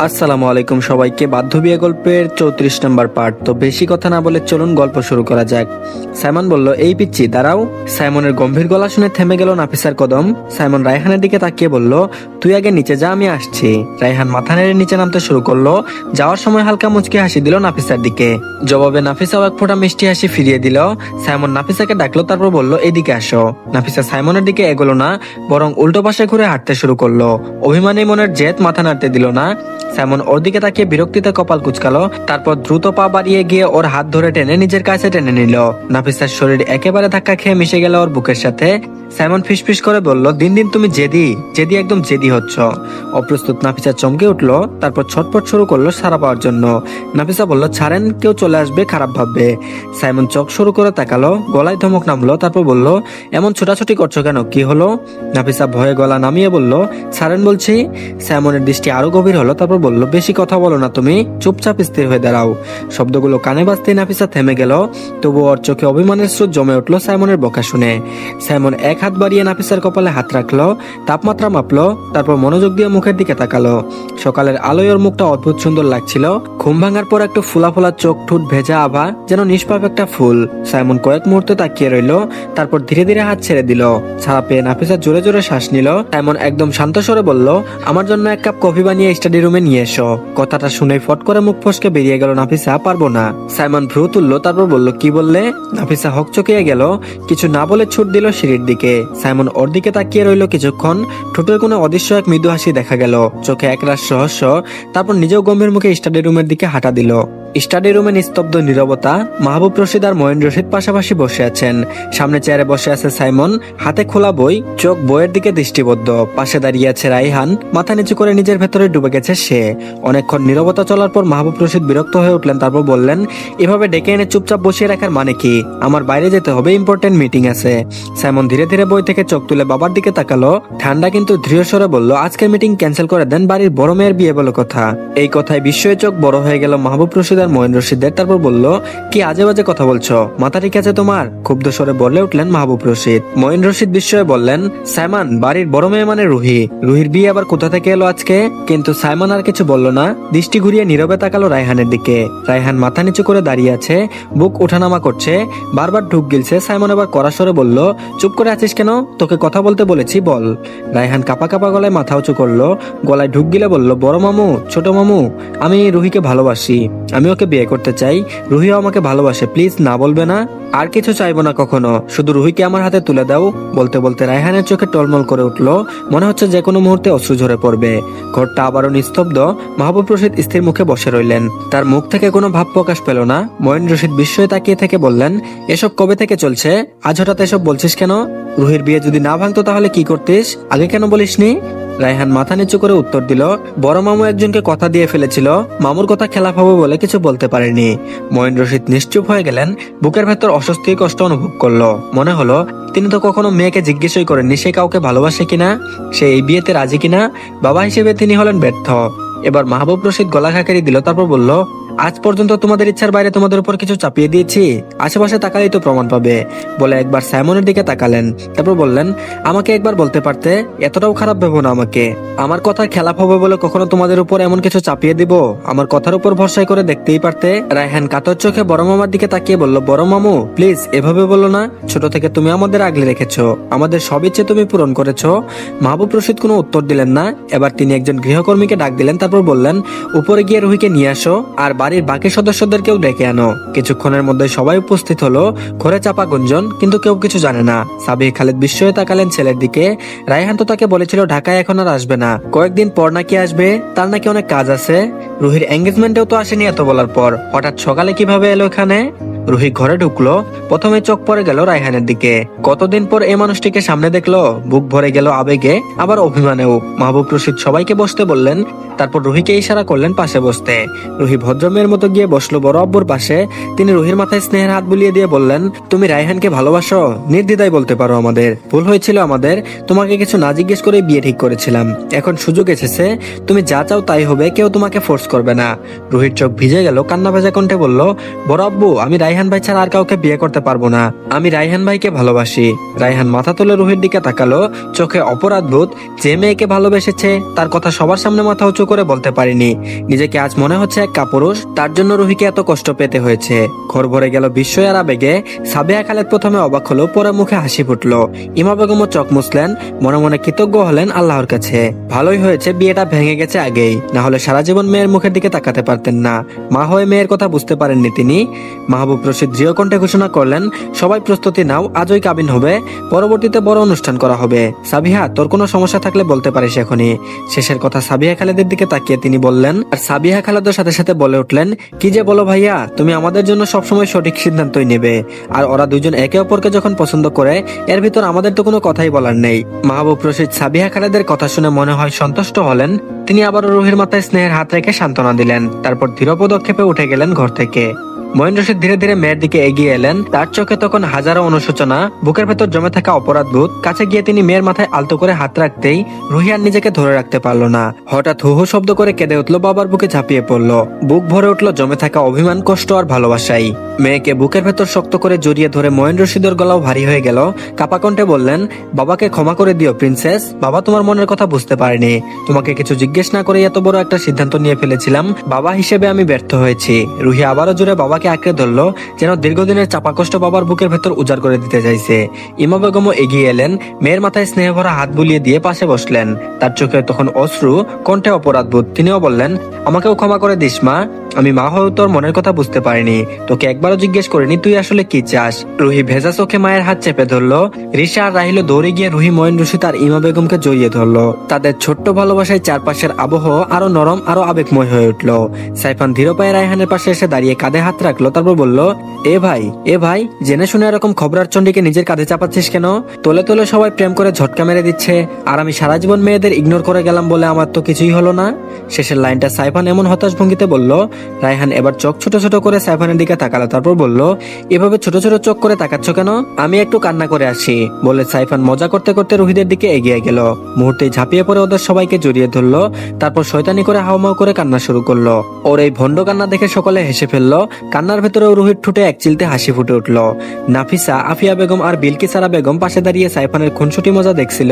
আসসালামু আলাইকুম সবাইকে। বাধ্য বিয়ে গল্পের 34 নম্বর পার্ট। তো বেশি কথা না বলে চলুন গল্প শুরু করা যাক। সাইমন বলল, এই পিচ্চি দাঁড়াও। সাইমনের গম্ভীর গলা শুনে থেমে গেল নাফিসার কদম। সাইমন রায়হানের দিকে তাকিয়ে বলল, তুই আগে নিচে যা, আমি আসছি। রায়হান মাথা নেড়ে নিচে নামতে শুরু করলো। যাওয়ার সময় হালকা মুচকি হাসি দিল নাফিসার দিকে। জবাবে নাফিসাও এক ফোঁটা মিষ্টি হাসি ফিরিয়ে দিল। সাইমন নাফিসাকে ডাকলো, তারপর বলল, এদিকে আসো। নাফিসা সাইমনের দিকে এগোলো না, বরং উল্টো পাশে ঘুরে হাঁটতে শুরু করলো। অভিমানী মনের জেদ মাথা নাড়তে দিল না। সাইমন ওর দিকে তাকিয়ে বিরক্তিতে কপাল কুচকালো, তারপর দ্রুত পা বাড়িয়ে গিয়ে ওর হাত ধরে টেনে নিজের কাছে টেনে নিল। নাফিসার শরীর একেবারে ধাক্কা খেয়ে মিশে গেল ওর বুকের সাথে। সাইমন ফিসফিস করে বলল, দিন দিন তুমি জেদি জেদি, একদম জেদি হচ্ছ। অপ্রস্তুত নাফিসা চমকে উঠলো, তারপর ছটপট শুরু করলো সারা পাওয়ার জন্য। নাফিসা বলল, ছাড়েন, কেউ চলে আসবে, খারাপ ভাববে। সাইমন চোখ শুরু করে তাকালো, গলায় ধমক নামলো, তারপর বলল, এমন ছোটাছুটি করছো কেন, কি হলো? নাফিসা ভয়ে গলা নামিয়ে বলল, ছাড়েন বলছি। সাইমনের দৃষ্টি আরো গভীর হলো, তারপর বলল, বেশি কথা বলো না তুমি, চুপচাপ স্থির হয়ে দাঁড়াও। শব্দগুলো কানে বাজতেই নাফিসা থেমে গেল, তবু ওর চোখে অভিমানের স্রোত জমে উঠলো সাইমনের বকা শুনে। সাইমন এক হাত বাড়িয়ে নাফিসার কপালে হাত রাখলো, তাপমাত্রা মাপলো, তারপর মনোযোগ দিয়ে মুখের দিকে তাকালো। সকালের আলোয় ওর মুখটা অদ্ভুত সুন্দর লাগছিল। ঘুম ভাঙার পর একটু ফুলা ফুলা চোখ, ঠোঁট ভেজা আভা, যেন নিষ্পাপ একটা ফুল। সাইমন কয়েক মুহূর্তে তাকিয়ে রইলো, তারপর ধীরে ধীরে হাত ছেড়ে দিল। ছাড়া পেয়ে নাফিসা জোরে জোরে শ্বাস নিল। সাইমন একদম শান্ত স্বরে বলল, আমার জন্য এক কাপ কফি বানিয়ে স্টাডি রুমে নিয়ে এসো। কথাটা শুনে ফট করে মুখ ফসকে বেরিয়ে গেল নাফিসা, পারবো না। সাইমন ভ্রু তুললো, তারপর বলল, কি বললে? নাফিসা হকচকিয়ে গেল, কিছু না বলে ছুট দিল সিঁড়ির দিকে। সাইমন ওর দিকে তাকিয়ে রইল কিছুক্ষণ। ঠোঁটের কোনো অদৃশ্য এক মৃদু হাসি দেখা গেল, চোখে একরাশ রহস্য। তারপর নিজেও গম্ভীর মুখে স্টাডি রুমের দিকে হাঁটা দিল। স্টাডি রুমে নিস্তব্ধ নীরবতা। মাহবুব রশিদ আর মঈন রশিদ পাশাপাশি বসে আছেন। সামনে চেয়ারে বসে আছে সাইমন, হাতে খোলা বই, চোখ বইয়ের দিকে দৃষ্টিবদ্ধ। পাশে দাঁড়িয়ে আছে রায়হান, মাথা নিচু করে নিজের ভেতরে ডুবে গেছে সে। অনেকক্ষণ নীরবতা চলার পর মাহবুব রশিদ বিরক্ত হয়ে উঠলেন, তারপর বললেন, এভাবে ডেকে এনে চুপচাপ বসিয়ে রাখার মানে কি? আমার বাইরে যেতে হবে, ইম্পর্টেন্ট মিটিং আছে। সাইমন ধীরে ধীরে বই থেকে চোখ তুলে বাবার দিকে তাকালো, ঠান্ডা কিন্তু দৃঢ় স্বরে বলল, আজকের মিটিং ক্যান্সেল করে দেন, বাড়ির বড় মেয়ের বিয়ে বলে কথা। এই কথায় বিস্ময়ে চোখ বড় হয়ে গেল মাহবুব রশিদ আর মঈন রশিদের। তারপর বলল, কি আজে বাজে কথা বলছো, মাথা ঠিক আছে তোমার? ক্ষুব্ধ স্বরে বলে উঠলেন মাহবুব রশিদ। মঈন রশিদ বিস্ময়ে বললেন, সাইমন, বাড়ির বড় মেয়ে মানে রুহি, রুহির বিয়ে আবার কোথা থেকে এলো আজকে? কিন্তু সাইমন আর কিছু বলল না, দৃষ্টি ঘুরিয়ে নীরবে তাকালো রায়হানের দিকে। রায়হান মাথা নিচু করে দাঁড়িয়ে আছে, বুক ওঠানামা করছে, বারবার ঢুক গিলছে। সাইমন এবার কড়া স্বরে বলল, চুপ করে আছিস কেন? তোকে কথা বলতে বলেছি, বল। রায়হান কাপা কাপা গলায় মাথা উঁচু করলো, গলায় ঢুক গিলে বলল, বড় মামু, ছোট মামু, আমি রুহিকে ভালোবাসি, আমি ওকে বিয়ে করতে চাই, রুহিও আমাকে ভালোবাসে, প্লিজ না বলবে না? আর কিছু চাইবো না কখনো, শুধু রুহিকে আমার হাতে তুলে দাও। বলতে বলতে রায়হানের চোখে টলমল করে উঠলো, মনে হচ্ছে যে কোনো মুহূর্তে অশ্রু ঝরে পড়বে। ঘরটা আবারও নিস্তব্ধ। মাহবুব রশিদ স্থির মুখে বসে রইলেন, তার মুখ থেকে কোনো ভাব প্রকাশ পেল না। মঈন রশিদ বিস্ময়ে তাকিয়ে থেকে বললেন, এসব কবে থেকে চলছে? আজ হঠাৎ এসব বলছিস কেন? রুহির বিয়ে যদি না ভাঙতো তাহলে কি করতিস, আগে কেন বলিসনি? রায়হান মাথা নিচু করে উত্তর দিল, বড় মামু একজনকে কথা দিয়ে ফেলেছিল, মামুর কথা খেলাফ হবে বলে কিছু বলতে পারেনি। মঈন রশিদ নিশ্চুপ হয়ে গেলেন, বুকের ভেতর অস্বস্তি কষ্ট অনুভব করলো। মনে হলো তিনি তো কখনো মেয়েকে জিজ্ঞেসই করেননি সে কাউকে ভালোবাসে কিনা, সে এই বিয়েতে রাজি কিনা। বাবা হিসেবে তিনি হলেন ব্যর্থ। এবার মাহবুব রশিদ গলা খাকারি দিল, তারপর বলল, আজ পর্যন্ত তোমাদের ইচ্ছার বাইরে তোমাদের উপর কিছু চাপিয়ে দিয়েছি? আশেপাশে তাকালেই তো প্রমাণ পাবে। বলে একবার সাইমনের দিকে তাকালেন, তারপর বললেন, আমাকে একবার বলতে পারতে, এতটাও খারাপ ভেবো না আমাকে। আমার কথার খেলাপ হবে বলে কখনো তোমাদের উপর এমন কিছু চাপিয়ে দিব? আমার কথার উপর ভরসাই করে দেখতেই পারতে। রায়হান কাতর চোখে বড় মামার দিকে তাকিয়ে বলল, বড় মামু প্লিজ এভাবে বলো না, ছোট থেকে তুমি আমাদের আগলে রেখেছো, আমাদের সব ইচ্ছে তুমি পূরণ করেছো। মাহবুব রশিদ কোনো উত্তর দিলেন না। এবার তিনি একজন গৃহকর্মীকে ডাক দিলেন, তারপর বললেন, উপরে গিয়ে রুহিকে নিয়ে আসো, আর বাড়ির বাকি সদস্যদেরকেও ডেকে আনো। কিছুক্ষণের মধ্যে সবাই উপস্থিত হলো। ঘরে চাপা গুঞ্জন, কিন্তু কেউ কিছু জানে না। সাবিহ খালিদ বিস্ময়ে তাকালেন ছেলের দিকে। রায়হান তো তাকে বলেছিল ঢাকায় এখন আর আসবে না, কয়েকদিন পর নাকি আসবে, তার নাকি অনেক কাজ আছে। রুহির এঙ্গেজমেন্টেও তো আসেনি এত বলার পর, হঠাৎ সকালে কিভাবে এলো এখানে? রুহি ঘরে ঢুকলো, প্রথমে চোখ পড়ে গেল রায়হানের দিকে। কতদিন পর এই মানুষটিকে সামনে দেখলো, বুক ভরে গেল আবেগে, আবার অভিমানেও। মাহবুব রশিদ সবাইকে বসতে বললেন, তারপর রুহিকে ইশারা করলেন পাশে বসতে। রুহি ভদ্রমেয়ের মতো গিয়ে বসলো বড় আব্বুর পাশে। তিনি রুহির মাথায় স্নেহের হাত বুলিয়ে দিয়ে বললেন, তুমি রায়হানকে ভালোবাসো? নির্দ্বিধায় বলতে পারো আমাদের ভুল হয়েছিল, আমাদের তোমাকে কিছু না জিজ্ঞেস করে বিয়ে ঠিক করেছিলাম। এখন সুযোগ এসেছে, তুমি যা চাও তাই হবে, কেউ তোমাকে ফোর্স করবে না। রুহির চোখ ভিজে গেল, কান্না ভেজা কণ্ঠে বলল, বড় আব্বু, আমি রায়হান ভাই ছাড়া আর কাউকে বিয়ে করতে পারবো না, আমি রায়হান ভাইকে ভালোবাসি। রায়হান মাথা তুলে রুহির দিকে তাকালো, চোখে অপরাধ বোধ। যে মেয়েকে ভালোবেসেছে তার কথা সবার সামনে মাথা উঁচু করে বলতে পারিনি, নিজেকে আজ মনে হচ্ছে এক কাপুরুষ, তার জন্য রুহিকে এত কষ্ট পেতে হয়েছে। ঘর ভরে গেল বিস্ময় আর আবেগে। সাবিহা খালেদ প্রথমে অবাক হলো, পরে মুখে হাসি ফুটলো। ইমা বেগমও চোখ মুছলেন, মনে মনে কৃতজ্ঞ হলেন আল্লাহর কাছে। ভালোই হয়েছে বিয়েটা ভেঙে গেছে আগেই, না হলে সারা জীবন মেয়ের মুখের দিকে তাকাতে পারতেন না। মা হয়ে মেয়ের কথা বুঝতে পারেননি তিনি। মাহবুব রশিদ দৃঢ় কণ্ঠে ঘোষণা করলেন, সবাই প্রস্তুতি নাও, আজই কাবিন হবে, পরবর্তীতে বড় অনুষ্ঠান করা হবে। সাবিহা, তোর কোনো সমস্যা থাকলে বলতে পারিস এখনই। শেষের কথা সাবিহা খালেদের দিকে তাকিয়ে তিনি বললেন। আর সাবিহা খালেদের সাথে সাথে বলে উঠলেন, কি যে বলো ভাইয়া, তুমি আমাদের জন্য সবসময় সঠিক সিদ্ধান্তই নেবে। আর ওরা দুজন একে অপরকে যখন পছন্দ করে, এর ভিতর আমাদের তো কোনো কথাই বলার নেই। মাহবুব রশিদ সাবিহা খালেদের কথা শুনে মনে হয় সন্তুষ্ট হলেন। তিনি আবারও রুহির মাথায় স্নেহের হাত রেখে সান্ত্বনা দিলেন, তারপর দৃঢ় পদক্ষেপে উঠে গেলেন ঘর থেকে। মহেন রশিদ ধীরে ধীরে মেয়ের দিকে এগিয়ে এলেন, তার চোখে তখন হাজারো অনুশোচনা, বুকের ভেতর জমে থাকা অপরাধ বোধ। কাছে গিয়ে তিনি মেয়ের মাথায় আলতো করে হাত রাখতেই রুহি আর নিজেকে ধরে রাখতে পারলো না। হঠাৎ হু হু শব্দ করে কেঁদে উঠলো, বাবার বুকে ঝাঁপিয়ে পড়লো। বুক ভরে উঠলো জমে থাকা অভিমান, কষ্ট আর ভালোবাসাই। মেয়েকে বুকের ভেতর শক্ত করে জড়িয়ে ধরে মহেন রশিদের গলাও ভারী হয়ে গেল। কাপা কণ্ঠে বললেন, বাবাকে ক্ষমা করে দিও প্রিন্সেস, বাবা তোমার মনের কথা বুঝতে পারেনি, তোমাকে কিছু জিজ্ঞেস না করে এত বড় একটা সিদ্ধান্ত নিয়ে ফেলেছিলাম, বাবা হিসেবে আমি ব্যর্থ হয়েছি। রুহি আবারও জোরে বাবাকে আঁকড়ে ধরলো, যেন দীর্ঘদিনের চাপা কষ্ট বাবার বুকের ভেতর উজাড় করে দিতে চাইছে। ইমা বেগমও এগিয়ে এলেন, মেয়ের মাথায় স্নেহ ভরা হাত বুলিয়ে দিয়ে পাশে বসলেন। তার চোখে তখন অশ্রু, কণ্ঠে অপরাধ বোধ। তিনিও বললেন, আমাকেও ক্ষমা করে দিস মা, আমি মা হয়েও তোর মনের কথা বুঝতে পারিনি, তোকে একবারও জিজ্ঞেস করিনি তুই আসলে কি চাস। রুহি ভেজা চোখে মায়ের হাত চেপে ধরলো। রিশা আর রাহিল দৌড়ে গিয়ে রুহি, মহেন রশিদ আর ইমা বেগমকে জড়িয়ে ধরলো। তাদের ছোট্ট ভালোবাসায় চারপাশের আবহাওয়া আরো নরম, আরো আবেগময় হয়ে উঠলো। সাইফান ধীর পায়ে রায়হানের পাশে এসে দাঁড়িয়ে কাঁধে হাত রাখলো, তারপর বলল, এ ভাই, জেনে শুনে এরকম খবরার চন্ডিকে নিজের কাঁধে চাপাচ্ছিস কেন? তোলে তোলে সবাই প্রেম করে ঝটকা মেরে দিচ্ছে, আর আমি সারা জীবন মেয়েদের ইগনোর করে গেলাম বলে আমার তো কিছুই হলো না। শেষের লাইনটা সাইফান এমন হতাশ ভঙ্গিতে বলল। রায়হান এবার চোখ ছোট ছোট করে সাইফানের দিকে তাকালো, তারপর বলল, এভাবে ছোট ছোট চোখ করে তাকাচ্ছ কেন? আমি একটু কান্না করে আসি, বলে সাইফান মজা করতে করতে রুহিদের দিকে এগিয়ে গেল। মুহূর্তেই ঝাঁপিয়ে পড়ে ওদের সবাইকে জড়িয়ে ধরলো, তারপর শয়তানি করে হাউমাউ করে কান্না শুরু করলো। ওর এই ভণ্ড কান্না দেখে সকলে হেসে ফেললো। কান্নার ভেতরেও রুহির ঠোঁটে এক চিলতে হাসি ফুটে উঠল। নাফিসা, আফিয়া বেগম আর বিলকিসারা বেগম পাশে দাঁড়িয়ে সাইফানের খুনসুটি মজা দেখছিল।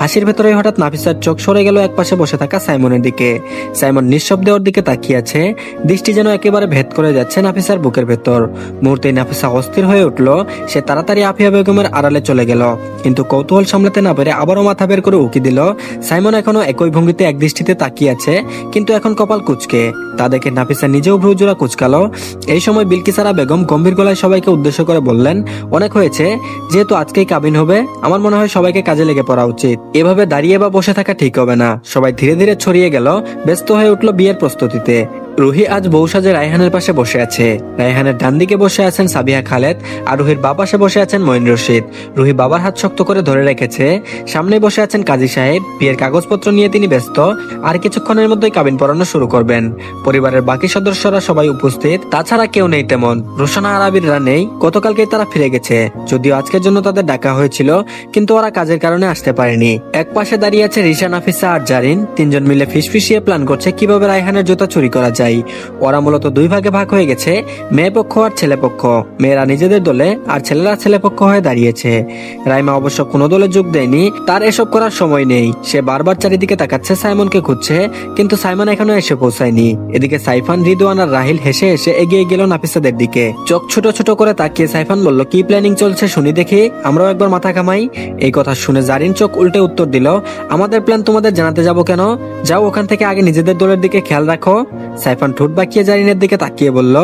হাসির ভেতরে হঠাৎ নাফিসার চোখ সরে গেল এক পাশে বসে থাকা সাইমনের দিকে। সাইমন নিঃশব্দে ওর দিকে তাকিয়ে আছে, দৃষ্টি যেন একেবারে ভেদ করে যাচ্ছে নাফিসার বুকের ভেতর। মুহূর্তেই নাফিসা অস্থির হয়ে উঠল, সে তাড়াতাড়ি আফিয়া বেগমের আড়ালে চলে গেল, কিন্তু কৌতূহল সামলাতে না পেরে আবারও মাথা বের করে উকি দিল। সাইমন এখনো একই ভঙ্গিতে এক দৃষ্টিতে তাকিয়ে আছে, কিন্তু এখন কপাল কুঁচকে। তা দেখে নাফিসা নিজেও ভ্রুজোড়া কুঁচকালো। এই সময় বিলকিসারা বেগম গম্ভীর গলায় সবাইকে উদ্দেশ্য করে বললেন, অনেক হয়েছে, যেহেতু আজকেই কাবিন হবে, আমার মনে হয় সবাইকে কাজে লেগে পড়া উচিত। এভাবে দাঁড়িয়ে বা বসে থাকা ঠিক হবে না। সবাই ধীরে ধীরে ছড়িয়ে গেল, ব্যস্ত হয়ে উঠল বিয়ের প্রস্তুতিতে। রুহি আজ বউ সাজে রায়হানের পাশে বসে আছে। রায়হানের ডান দিকে বসে আছেন সাবিহা খালেদ, আর রুহির বাঁ পাশে বসে আছেন মঈন রশিদ। রুহি বাবার হাত শক্ত করে ধরে রেখেছে। সামনে বসে আছেন কাজী সাহেব, বিয়ের কাগজপত্র নিয়ে তিনি ব্যস্ত। আর কিছুক্ষণের মধ্যেই কাবিন পড়ানো শুরু করবেন। পরিবারের বাকি সদস্যরা সবাই উপস্থিত, তাছাড়া কেউ নেই তেমন। রোশানা আর আবিররা নেই, গতকালকেই তারা ফিরে গেছে। যদিও আজকের জন্য তাদের ডাকা হয়েছিল, কিন্তু ওরা কাজের কারণে আসতে পারেনি। এক পাশে দাঁড়িয়ে আছে রিশা, নাফিসা আর জারিন। তিনজন মিলে ফিসফিসিয়ে প্ল্যান করছে কিভাবে রায়হানের জুতা চুরি করা যায়। ওরা মূলত দুই ভাগে ভাগ হয়ে গেছে, মেয়ে পক্ষ আর ছেলে পক্ষ। মেয়েরা নিজেদের দলে আর ছেলেরা ছেলে পক্ষ হয়ে দাঁড়িয়েছে। রাইমা অবশ্য কোনো দলে যোগ দেয়নি, তার এসব করার সময় নেই। সে বারবার চারিদিকে তাকাচ্ছে, সাইমনকে খুঁজছে, কিন্তু সাইমন এখনো এসে পৌঁছায়নি। এদিকে সাইফান, রিদওয়ান আর রাহিল হেসে হেসে এগিয়ে গেল নাফিসাদের দিকে। চোখ ছোট ছোট করে তাকিয়ে সাইফান বলল, কি প্ল্যানিং চলছে শুনি দেখি, আমরাও একবার মাথা কামাই। এই কথা শুনে জারিন চোখ উল্টে উত্তর দিল, আমাদের প্ল্যান তোমাদের জানাতে যাব কেন? যাও ওখান থেকে আগে নিজেদের দলের দিকে খেয়াল রাখো। সাইফান ঠোঁট বাঁকিয়ে জারিনের দিকে তাকিয়ে বলল,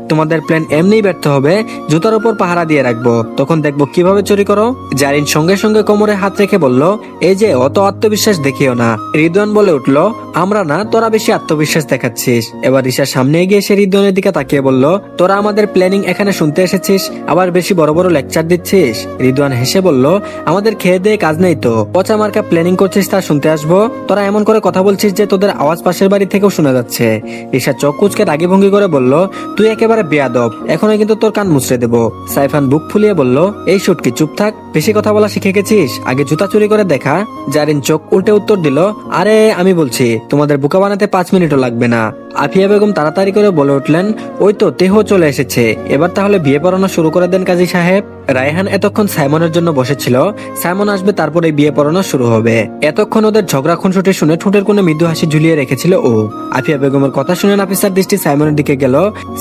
তোমাদের প্ল্যান এমনিই ব্যর্থ হবে, জুতার উপর পাহারা দিয়ে রাখবো, তখন দেখবো কিভাবে চুরি করো। জারিন সঙ্গে সঙ্গে কোমরে হাত রেখে বলল, এই যে অত আত্মবিশ্বাস দেখিও না। রিদওয়ান বলে উঠল, আমরা না, তোরা বেশি আত্মবিশ্বাস দেখাচ্ছিস। এবার রিশার সামনে এগিয়ে এসে রিদওয়ানের দিকে তাকিয়ে বলল, তোরা আমাদের প্ল্যানিং এখানে শুনতে এসেছিস, আবার বেশি বড় বড় লেকচার দিচ্ছিস। রিদওয়ান হেসে বলল, আমাদের খেয়ে দিয়ে কাজ নেই তো, পচা মার্কা প্ল্যানিং করছিস তা শুনতে আসবো? তোরা এমন করে কথা বলছিস যে তোদের আওয়াজ পাশের বাড়ি থেকেও শোনা যাচ্ছে। রিশা চোখ কুচকে রাগী ভঙ্গি করে বলল, তুই একেবারে বেয়াদব, এখনই কিন্তু তোর কান মুচড়ে দেবো। সাইফান বুক ফুলিয়ে বলল, এই শুটকি চুপ থাক, বেশি কথা বলা শিখে গেছিস, আগে জুতা চুরি করে দেখা। জারিন চোখ উল্টে উত্তর দিল, আরে আমি বলছি, তোমাদের বোকা বানাতে 5 মিনিটও লাগবে না। আফিয়া বেগম তাড়াতাড়ি করে বলে উঠলেন, ওই তো তেহ চলে এসেছে, এবার তাহলে বিয়ে পড়ানো শুরু করে দেন কাজী সাহেব। রায়হান এতক্ষণ সাইমনের জন্য বসেছিল, সাইমন আসবে তারপরে বিয়ে পড়ানো শুরু হবে। এতক্ষণ ওদের ঝগড়া খুনসুটি শুনে ঠোঁটের কোণে মৃদু হাসি ঝুলিয়ে রেখেছিল ও। আফিয়া বেগমের কথা শুনে নাফিসার দৃষ্টি সাইমনের দিকে গেল।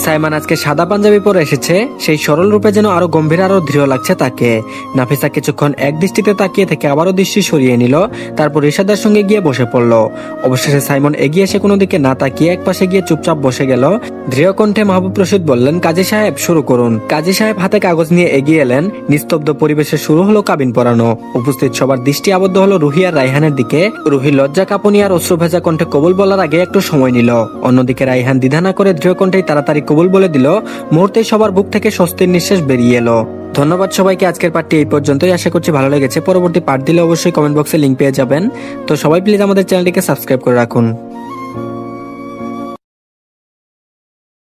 সাইমন আজকে সাদা পাঞ্জাবি পরে এসেছে, সেই সরল রূপে যেন আরো গম্ভীর আরো দৃঢ় লাগছে তাকে। নাফিসা কিছুক্ষণ এক দৃষ্টিতে তাকিয়ে থেকে আবারও দৃষ্টি সরিয়ে নিল, তারপর রিশাদার সঙ্গে গিয়ে বসে পড়ল। অবশেষে সাইমন এগিয়ে এসে কোনো দিকে না তাকিয়ে একপাশে গিয়ে চুপচাপ বসে গেল। দৃঢ় কণ্ঠে মাহবুব রশিদ বললেন, কাজী সাহেব শুরু করুন। কাজী সাহেব হাতে কাগজ নিয়ে এগিয়ে এলেন। নিস্তব্ধ পরিবেশে শুরু হলো কাবিন পড়ানো। উপস্থিত সবার দৃষ্টি আবদ্ধ হলো রুহি আর রায়হানের দিকে। রুহি লজ্জা কাঁপুনি আর অশ্রু ভেজা কণ্ঠে কবুল বলার আগে একটু সময় নিল। অন্যদিকে রায়হান দ্বিধা না করে দৃঢ় কণ্ঠেই তাড়াতাড়ি কবুল বলে দিল। মুহূর্তেই সবার বুক থেকে স্বস্তির নিঃশ্বাস বেরিয়ে এলো। ধন্যবাদ সবাইকে, আজকের পার্টটি এই পর্যন্তই। আশা করছি ভালো লেগেছে। পরবর্তী পার্ট দিলে অবশ্যই কমেন্ট বক্সে লিংক পেয়ে যাবেন। তো সবাই প্লিজ আমাদের চ্যানেলটিকে সাবস্ক্রাইব করে রাখুন।